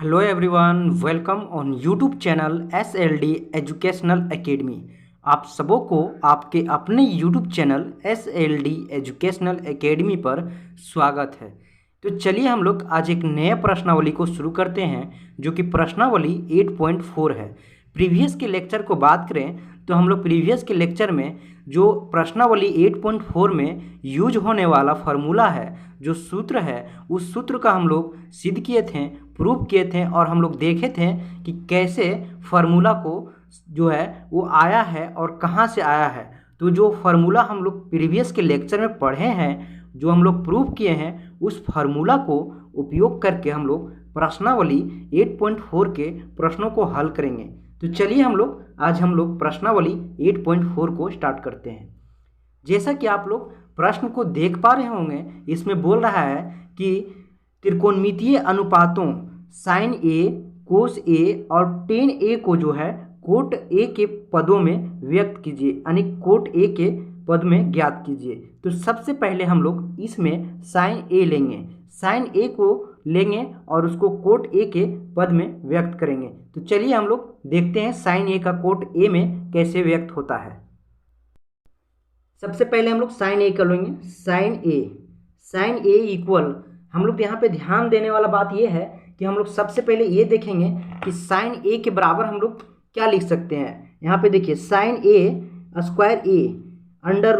Hello everyone, welcome on YouTube channel SLD educational academy. आप सबों को आपके अपने YouTube channel SLD educational academy पर स्वागत है। तो चलिए हम लोग आज एक नए प्रश्नावली को शुरू करते हैं, जो कि प्रश्नावली 8.4 है। प्रीवियस के लेक्चर को बात करें तो हम लोग प्रीवियस के लेक्चर में जो प्रश्नावली 8.4 में यूज होने वाला फार्मूला है, जो सूत्र है, उस सूत्र का हम लोग सिद्ध किए थे, प्रूव किए थे और हम लोग देखे थे कि कैसे फार्मूला को जो है वो आया है और कहाँ से आया है। तो जो फार्मूला हम लोग प्रीवियस के लेक्चर में पढ़े हैं, जो हम लोग प्रूव किए हैं, उस फार्मूला को उपयोग करके हम लोग प्रश्नावली 8.4 के प्रश्नों को हल करेंगे। तो चलिए आज हम लोग प्रश्नावली 8.4 को स्टार्ट करते हैं। जैसा कि आप लोग प्रश्न को देख पा रहे होंगे, इसमें बोल रहा है कि त्रिकोणमितीय अनुपातों साइन ए, कोस ए और टेन ए को जो है कोट ए के पदों में व्यक्त कीजिए, यानी कोट ए के पद में ज्ञात कीजिए। तो सबसे पहले हम लोग इसमें साइन ए लेंगे, साइन ए को लेंगे और उसको कोट ए के पद में व्यक्त करेंगे। तो चलिए हम लोग देखते हैं साइन ए का कोट ए में कैसे व्यक्त होता है। सबसे पहले हम लोग साइन ए कर लेंगे। साइन ए इक्वल, हम लोग यहाँ पे ध्यान देने वाला बात ये है कि हम लोग सबसे पहले ये देखेंगे कि साइन ए के बराबर हम लोग क्या लिख सकते हैं। यहाँ पे देखिए साइन ए स्क्वायर ए अंडर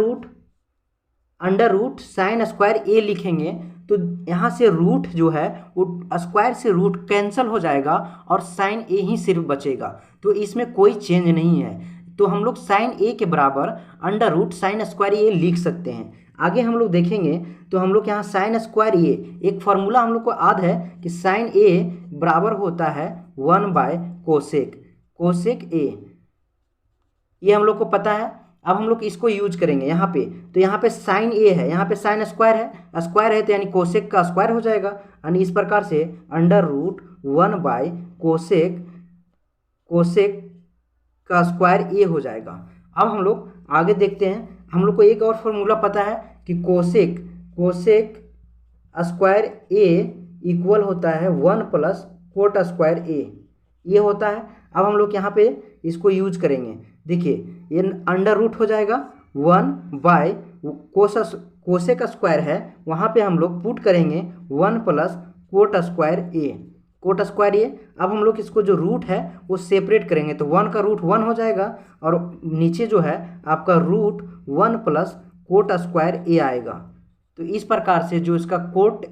रूट साइन स्क्वायर ए लिखेंगे तो यहाँ से रूट जो है वो स्क्वायर से रूट कैंसिल हो जाएगा और साइन ए ही सिर्फ बचेगा, तो इसमें कोई चेंज नहीं है। तो हम लोग साइन ए के बराबर अंडर रूट साइन स्क्वायर ए लिख सकते हैं। आगे हम लोग देखेंगे तो हम लोग यहाँ साइन स्क्वायर ए, एक फार्मूला हम लोग को याद है कि साइन ए बराबर होता है 1/कोसेक ए, ये हम लोग को पता है। अब हम लोग इसको यूज करेंगे यहाँ पे, तो यहाँ पे साइन ए है, यहाँ पे साइन स्क्वायर है तो यानी कोसेक का स्क्वायर हो जाएगा, यानी इस प्रकार से अंडर रूट 1/कोसेक का स्क्वायर ए हो जाएगा। अब हम लोग आगे देखते हैं, हम लोग को एक और फॉर्मूला पता है कि कोसेक स्क्वायर ए इक्वल होता है 1 + कोट स्क्वायर ए, ये होता है। अब हम लोग यहाँ पे इसको यूज करेंगे। देखिए ये अंडर रूट हो जाएगा 1/कोसेक स्क्वायर है, वहाँ पे हम लोग पुट करेंगे 1 + कोट स्क्वायर ए। अब हम लोग इसको जो रूट है वो सेपरेट करेंगे, तो 1 का रूट 1 हो जाएगा और नीचे जो है आपका रूट 1 + कोट स्क्वायर ए आएगा। तो इस प्रकार से जो इसका कोट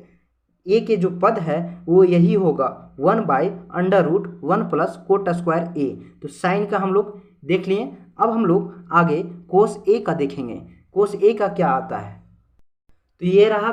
ए के जो पद है वो यही होगा 1/√1 + कोट स्क्वायर ए। तो साइन का हम लोग देख लिए। अब हम लोग आगे कोस ए का देखेंगे। कोस ए का क्या आता है, तो ये रहा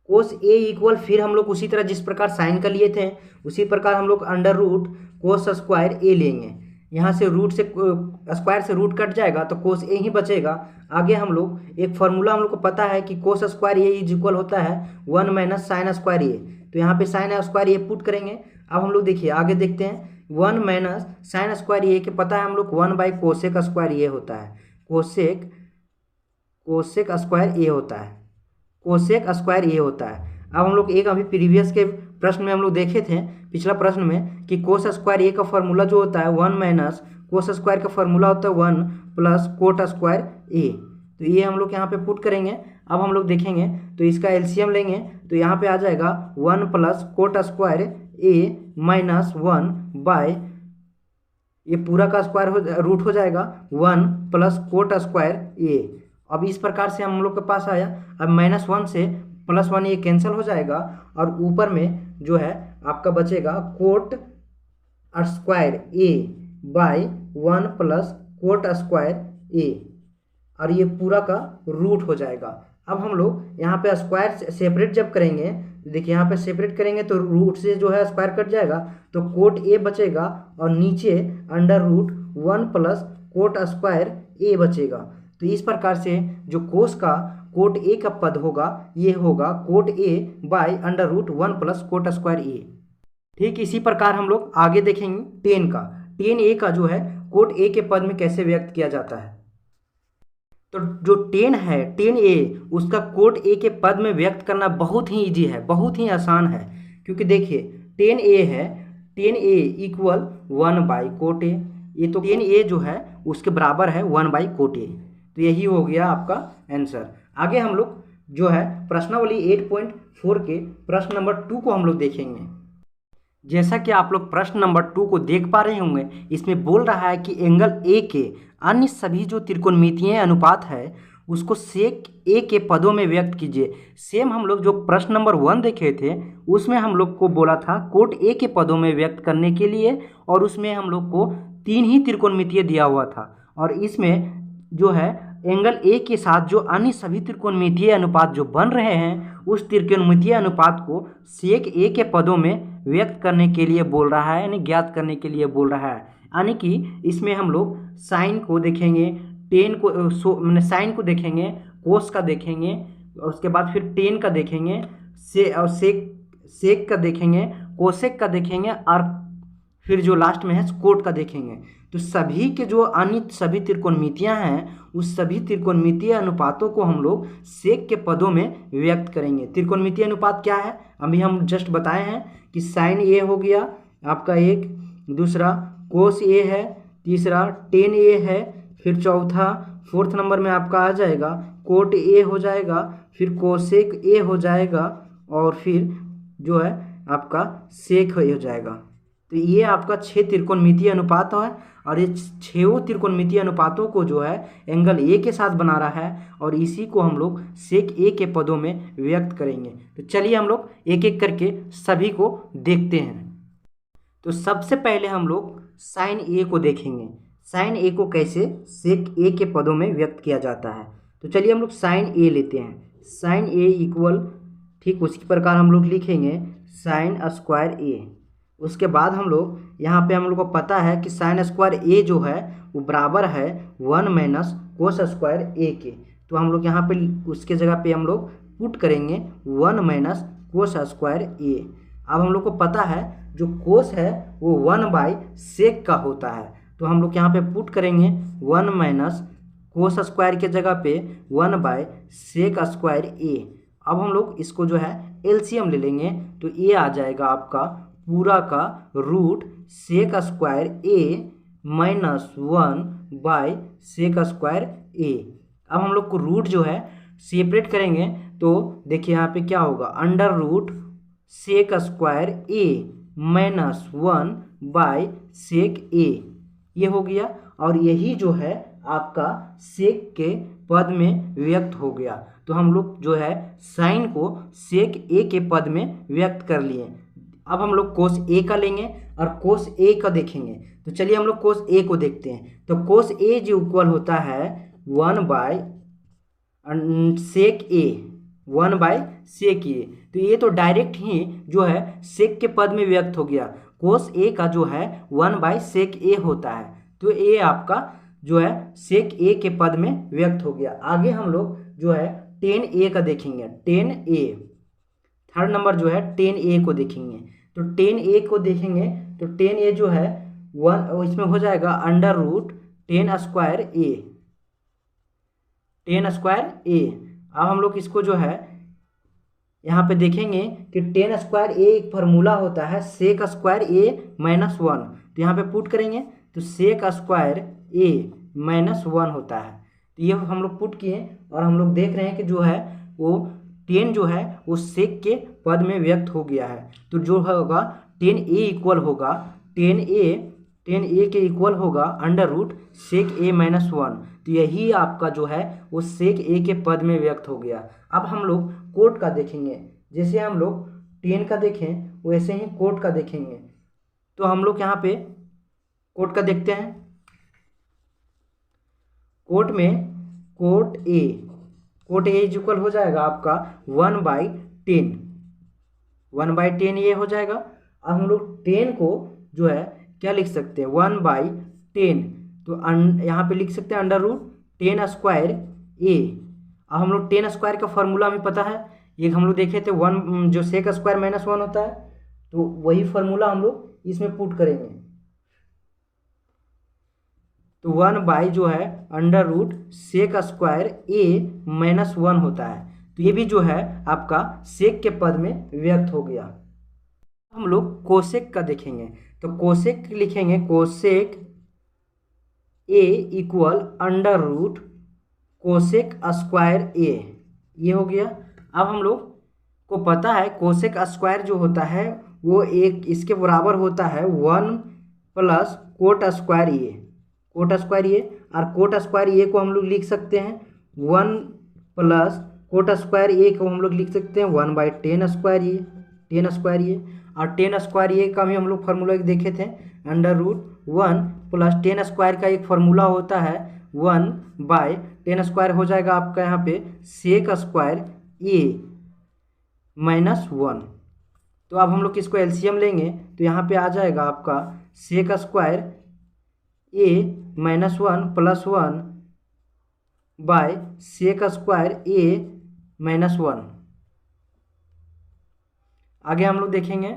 कोस ए इक्वल, फिर हम लोग उसी तरह जिस प्रकार साइन का लिए थे उसी प्रकार हम लोग अंडर रूट कोस स्क्वायर ए लेंगे। यहाँ से रूट से स्क्वायर से रूट कट जाएगा तो कोस ए ही बचेगा। आगे हम लोग एक फार्मूला हम लोग को पता है कि cos square A is equal होता है 1 - साइन स्क्वायर ए, तो यहाँ पे साइन स्क्वायर ए पुट करेंगे। अब हम लोग देखिए आगे देखते हैं, 1 - साइन स्क्वायर ए के पता है हम लोग 1/कोसेक स्क्वायर ए होता है, कोसेक स्क्वायर ए होता है। अब हम लोग एक अभी प्रीवियस के प्रश्न में हम लोग देखे थे, पिछला प्रश्न में, कि कोस स्क्वायर ए का फार्मूला जो होता है 1 - कोस स्क्वायर का फार्मूला होता है 1 + कोट स्क्वायर ए, तो ये हम लोग यहाँ पे पुट करेंगे। अब हम लोग देखेंगे तो इसका एलसीएम लेंगे तो यहाँ पे आ जाएगा 1 + कोट स्क्वायर ए -1 ये पूरा का स्क्वायर रूट हो जाएगा 1 + कोट स्क्वायर ए। अब इस प्रकार से हम लोग के पास आया। अब -1 से +1 ये कैंसिल हो जाएगा और ऊपर में जो है आपका बचेगा coat square A /1 + cot square ए, और ये पूरा का रूट हो जाएगा। अब हम लोग यहाँ पे स्क्वायर सेपरेट जब करेंगे, देखिए यहाँ पे सेपरेट करेंगे तो रूट से जो है स्क्वायर कट जाएगा तो कोट ए बचेगा और नीचे अंडर रूट 1 + कोट स्क्वायर ए बचेगा। तो इस प्रकार से जो कोस का कोट ए का पद होगा ये होगा cot A /under root 1 + cot square A. ठीक इसी प्रकार हम लोग आगे देखेंगे टेन ए का जो है कोट ए के पद में कैसे व्यक्त किया जाता है। तो जो टेन है, टेन ए, उसका कोट ए के पद में व्यक्त करना बहुत ही ईजी है, बहुत ही आसान है। क्योंकि देखिए टेन ए है, टेन ए इक्वल 1/कोट ए। ये तो टेन ए जो है उसके बराबर है 1/कोट ए। तो यही हो गया आपका आंसर। आगे हम लोग जो है प्रश्नावली 8.4 के प्रश्न नंबर 2 को हम लोग देखेंगे। जैसा कि आप लोग प्रश्न नंबर 2 को देख पा रहे होंगे, इसमें बोल रहा है कि एंगल ए के अन्य सभी जो त्रिकोणमितीय अनुपात है उसको सेक ए के पदों में व्यक्त कीजिए। सेम हम लोग जो प्रश्न नंबर 1 देखे थे उसमें हम लोग को बोला था कोट ए के पदों में व्यक्त करने के लिए, और उसमें हम लोग को 3 ही त्रिकोणमितीय दिया हुआ था। और इसमें जो है एंगल ए के साथ जो अन्य सभी त्रिकोणमितीय अनुपात जो बन रहे हैं उस त्रिकोणमितीय अनुपात को सेक ए के पदों में व्यक्त करने के लिए बोल रहा है, यानी ज्ञात करने के लिए बोल रहा है। यानी कि इसमें हम लोग साइन को देखेंगे, टेन को मैंने साइन को देखेंगे, कोस का देखेंगे, और उसके बाद फिर टेन का देखेंगे, और सेक का देखेंगे, कोसेक का देखेंगे, और फिर जो लास्ट में है कोट का देखेंगे। तो सभी के जो अन्य सभी त्रिकोणमितियाँ हैं उस सभी त्रिकोणमितीय अनुपातों को हम लोग सेक के पदों में व्यक्त करेंगे। त्रिकोणमितीय अनुपात क्या है अभी हम जस्ट बताए हैं कि साइन ए हो गया आपका एक, दूसरा कोस ए है, तीसरा टेन ए है, फिर चौथा फोर्थ नंबर में आपका आ जाएगा कोट ए हो जाएगा, फिर कोसेक ए हो जाएगा, और फिर जो है आपका सेक हो जाएगा। तो ये आपका 6 त्रिकोणमितीय अनुपात है, और ये 6 त्रिकोणमितीय अनुपातों को जो है एंगल ए के साथ बना रहा है, और इसी को हम लोग सेक ए के पदों में व्यक्त करेंगे। तो चलिए हम लोग एक एक करके सभी को देखते हैं। तो सबसे पहले हम लोग साइन ए को देखेंगे, साइन ए को कैसे सेक ए के पदों में व्यक्त किया जाता है। तो चलिए हम लोग साइन ए लेते हैं। साइन ए इक्वल, ठीक उसी प्रकार हम लोग लिखेंगे साइन स्क्वायर ए। उसके बाद हम लोग यहाँ पे हम लोग को पता है कि साइन स्क्वायर ए जो है वो बराबर है 1 माइनस कोस स्क्वायर ए के। तो हम लोग यहाँ पे उसके जगह पे हम लोग पुट करेंगे 1 माइनस कोस स्क्वायर ए। अब हम लोग को पता है जो कोस है वो 1/सेक का होता है, तो हम लोग यहाँ पे पुट करेंगे 1 माइनस कोस स्क्वायर के जगह पे 1/सेक स्क्वायर ए। अब हम लोग इसको जो है एलसीएम ले लेंगे, तो ये आ जाएगा आपका पूरा का रूट सेक स्क्वायर ए माइनस 1/सेक स्क्वायर ए। अब हम लोग को रूट जो है सेपरेट करेंगे, तो देखिए यहाँ पे क्या होगा, अंडर रूट सेक स्क्वायर ए माइनस 1/सेक ए, ये हो गया। और यही जो है आपका सेक के पद में व्यक्त हो गया। तो हम लोग जो है साइन को सेक ए के पद में व्यक्त कर लिए। अब हम लोग कोस ए का लेंगे और कोस ए का देखेंगे। तो चलिए हम लोग कोस ए को देखते हैं। तो कोस ए जो इक्वल होता है 1/सेक ए, 1/सेक ए। तो ये तो डायरेक्ट ही जो है सेक के पद में व्यक्त हो गया। कोस ए का जो है 1/सेक ए होता है, तो ये आपका जो है सेक ए के पद में व्यक्त हो गया। आगे हम लोग जो है टेन ए का देखेंगे, टेन ए, थर्ड नंबर जो है टेन ए को देखेंगे। तो टेन ए को देखेंगे तो टेन ए जो है 1, इसमें हो जाएगा अंडर रूट 10 स्क्वायर ए, 10 स्क्वायर ए। अब हम लोग इसको जो है यहाँ पे देखेंगे कि 10 स्क्वायर ए एक फार्मूला होता है सेक स्क्वायर ए माइनस 1। तो यहाँ पे पुट करेंगे तो सेक स्क्वायर ए माइनस 1 होता है। तो ये हम लोग पुट किए और हम लोग देख रहे हैं कि जो है वो 10 जो है वो सेक के पद में व्यक्त हो गया है। तो जो होगा 10 ए इक्वल होगा 10 ए के इक्वल होगा अंडर रूट सेक ए माइनस 1। तो यही आपका जो है वो सेक ए के पद में व्यक्त हो गया। अब हम लोग कोट का देखेंगे, जैसे हम लोग 10 का देखें वैसे ही कोट का देखेंगे। तो हम लोग यहाँ पे कोट का देखते हैं। कोट में कोट ए इक्वल हो जाएगा आपका 1/10, 1/10 ये हो जाएगा। अब हम लोग 10 को जो है क्या लिख सकते हैं 1/10, तो यहाँ पे लिख सकते हैं अंडर रूट 10 स्क्वायर ए। अब हम लोग 10 स्क्वायर का फॉर्मूला हमें पता है, ये हम लोग देखे थे 1 जो सेक स्क्वायर माइनस 1 होता है, तो वही फार्मूला हम लोग इसमें पुट करेंगे। तो 1 जो है अंडर रूट सेक स्क्वायर ए माइनस 1 होता है। तो ये भी जो है आपका सेक के पद में व्यक्त हो गया। हम लोग कोसेक का देखेंगे। तो कोसेक लिखेंगे, cosec A equal under root cosec square A, ये हो गया। अब हम लोग को पता है कोसेक स्क्वायर जो होता है वो एक इसके बराबर होता है 1 + कोट स्क्वायर ए, कोट स्क्वायर ए। और कोट स्क्वायर ए को हम लोग लिख सकते हैं 1 + कोट स्क्वायर ए को हम लोग लिख सकते हैं 1/10 स्क्वायर ए, 10 स्क्वायर ए। और 10 स्क्वायर ए का भी हम लोग फार्मूला देखे थे, अंडर रूट 1 + 10 स्क्वायर का एक फार्मूला होता है 1/10 स्क्वायर हो जाएगा आपका यहाँ पे सेक स्क्वायर ए -1। तो अब हम लोग इसको एलसीएम लेंगे तो यहाँ पे आ जाएगा आपका sec square A -1 + 1 by sec square A -1। आगे हम लोग देखेंगे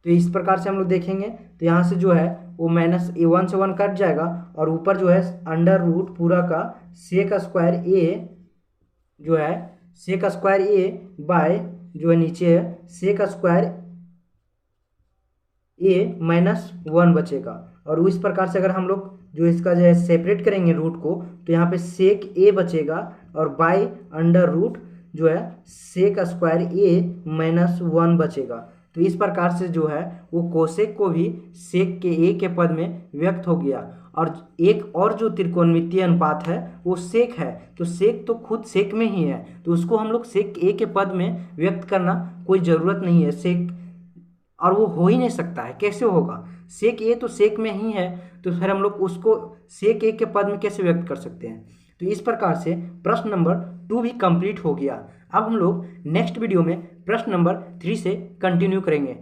तो इस प्रकार से हम लोग देखेंगे तो यहाँ से जो है वो -1 से 1 कट जाएगा और ऊपर जो है अंडर रूट पूरा का सेक स्क्वायर ए जो है सेक स्क्वायर ए बाय जो है नीचे है सेक स्क्वायर ए -1 बचेगा। और इस प्रकार से अगर हम लोग जो इसका जो है सेपरेट करेंगे रूट को तो यहाँ पे सेक ए बचेगा और बाय अंडर रूट जो है सेक स्क्वायर ए -1 बचेगा। तो इस प्रकार से जो है वो कोसेक को भी सेक के ए के पद में व्यक्त हो गया। और एक और जो त्रिकोणमितीय अनुपात है वो सेक है, तो सेक तो खुद सेक में ही है, तो उसको हम लोग सेक ए के पद में व्यक्त करना कोई ज़रूरत नहीं है सेक, और वो हो ही नहीं सकता है। कैसे होगा, सेक ए तो सेक में ही है, तो फिर हम लोग उसको सेक ए के पद में कैसे व्यक्त कर सकते हैं। तो इस प्रकार से प्रश्न नंबर 2 भी कंप्लीट हो गया। अब हम लोग नेक्स्ट वीडियो में प्रश्न नंबर 3 से कंटिन्यू करेंगे।